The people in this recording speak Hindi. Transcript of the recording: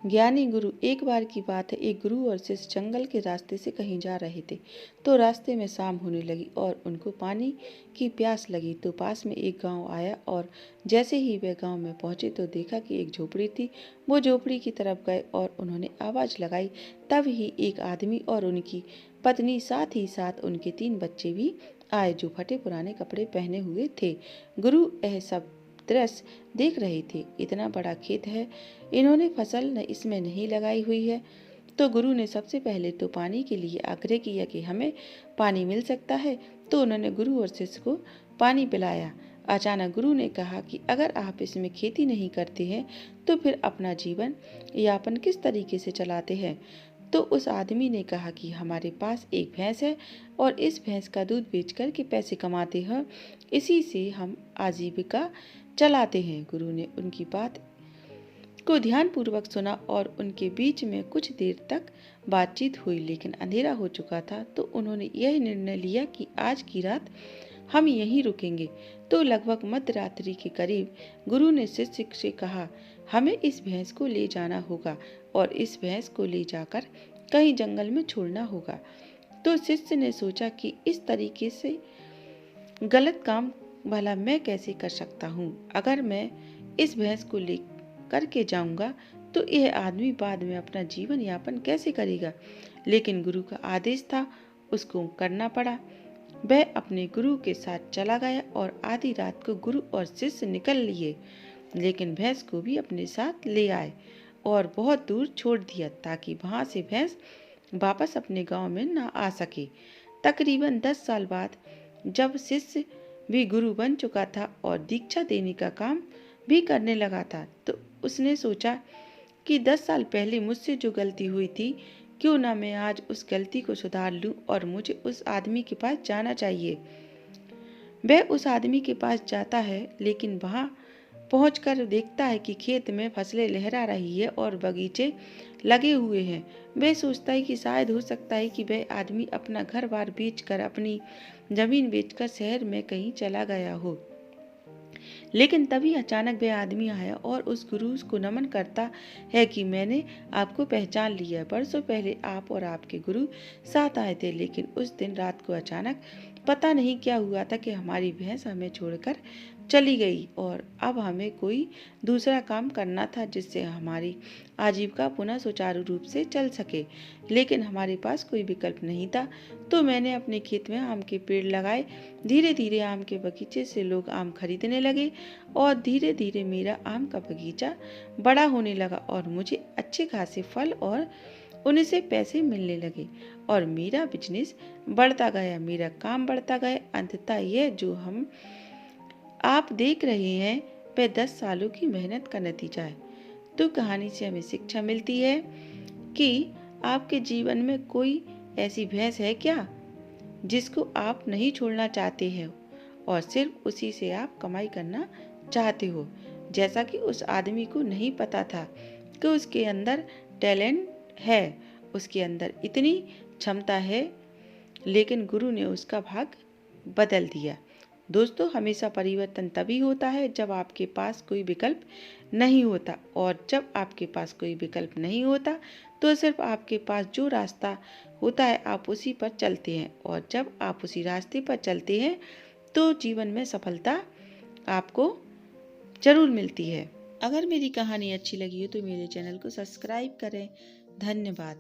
ज्ञानी गुरु। एक बार की बात है, एक गुरु और शिष्य जंगल के रास्ते से कहीं जा रहे थे। तो रास्ते में शाम होने लगी और उनको पानी की प्यास लगी। तो पास में एक गांव आया और जैसे ही वे गांव में पहुंचे तो देखा कि एक झोपड़ी थी। वो झोपड़ी की तरफ गए और उन्होंने आवाज़ लगाई। तब ही एक आदमी और उनकी पत्नी, साथ ही साथ उनके 3 बच्चे भी आए, जो फटे पुराने कपड़े पहने हुए थे। गुरु यह सब दृश्य देख रहे थे। इतना बड़ा खेत है, इन्होंने फसल इसमें नहीं लगाई हुई है। तो गुरु ने सबसे पहले तो पानी के लिए आग्रह किया कि हमें पानी मिल सकता है। तो उन्होंने गुरु और शिष्य को पानी पिलाया। अचानक गुरु ने कहा कि अगर आप इसमें खेती नहीं करते हैं तो फिर अपना जीवन यापन किस तरीके से चलाते हैं। तो उस आदमी ने कहा कि हमारे पास एक भैंस है और इस भैंस का दूध बेच कर के पैसे कमाते हैं, इसी से हम आजीविका चलाते हैं। गुरु ने उनकी बात को ध्यानपूर्वक सुना और उनके बीच में कुछ देर तक बातचीत हुई, लेकिन अंधेरा हो चुका था। तो उन्होंने यह निर्णय लिया कि आज की रात हम यहीं रुकेंगे। तो लगभग मध्यरात्रि के करीब गुरु ने शिष्य से कहा, हमें इस भैंस को ले जाना होगा और इस भैंस को ले जाकर कहीं जंगल में छोड़ना होगा। तो शिष्य ने सोचा कि इस तरीके से गलत काम भला मैं कैसे कर सकता हूँ। अगर मैं इस भैंस को ले करके जाऊंगा तो यह आदमी बाद में अपना जीवन यापन कैसे करेगा। लेकिन गुरु का आदेश था, उसको करना पड़ा। वह अपने गुरु के साथ चला गया और आधी रात को गुरु और शिष्य निकल लिए, लेकिन भैंस को भी अपने साथ ले आए और बहुत दूर छोड़ दिया ताकि वहां से भैंस वापस अपने गांव में न आ सके। तकरीबन 10 साल बाद जब शिष्य भी गुरु बन चुका था और दीक्षा देने का काम भी करने लगा था, तो उसने सोचा कि 10 साल पहले मुझसे जो गलती हुई थी, क्यों ना मैं आज उस गलती को सुधार लूं और मुझे उस आदमी के पास जाना चाहिए। वह उस आदमी के पास जाता है, लेकिन वहां पहुंचकर देखता है कि खेत में फसलें लहरा रही है और बगीचे लगे हुए हैं। वह सोचता है कि शायद हो सकता है कि वह आदमी अपना घर बार बेचकर, अपनी जमीन बेचकर शहर में कहीं चला गया हो। लेकिन तभी अचानक वह आदमी आया और उस गुरु को नमन करता है कि मैंने आपको पहचान लिया। बरसों पहले आप और आपके गुरु साथ आए थे, लेकिन उस दिन रात को अचानक पता नहीं क्या हुआ था कि हमारी भैंस हमें छोड़कर चली गई और अब हमें कोई दूसरा काम करना था जिससे हमारी आजीविका पुनः सुचारू रूप से चल सके, लेकिन हमारे पास कोई विकल्प नहीं था। तो मैंने अपने खेत में आम के पेड़ लगाए। धीरे धीरे आम के बगीचे से लोग आम खरीदने लगे और धीरे धीरे मेरा आम का बगीचा बड़ा होने लगा और मुझे अच्छे खासे फल और उनसे पैसे मिलने लगे और मेरा बिजनेस बढ़ता गया, मेरा काम बढ़ता गया। अंततः यह जो हम आप देख रहे हैं वह 10 सालों की मेहनत का नतीजा है। तो कहानी से हमें शिक्षा मिलती है कि आपके जीवन में कोई ऐसी भैंस है क्या जिसको आप नहीं छोड़ना चाहते हैं और सिर्फ उसी से आप कमाई करना चाहते हो। जैसा कि उस आदमी को नहीं पता था कि उसके अंदर टैलेंट है, उसके अंदर इतनी क्षमता है, लेकिन गुरु ने उसका भाग बदल दिया। दोस्तों, हमेशा परिवर्तन तभी होता है जब आपके पास कोई विकल्प नहीं होता, और जब आपके पास कोई विकल्प नहीं होता तो सिर्फ आपके पास जो रास्ता होता है आप उसी पर चलते हैं, और जब आप उसी रास्ते पर चलते हैं तो जीवन में सफलता आपको जरूर मिलती है। अगर मेरी कहानी अच्छी लगी हो तो मेरे चैनल को सब्सक्राइब करें। धन्यवाद।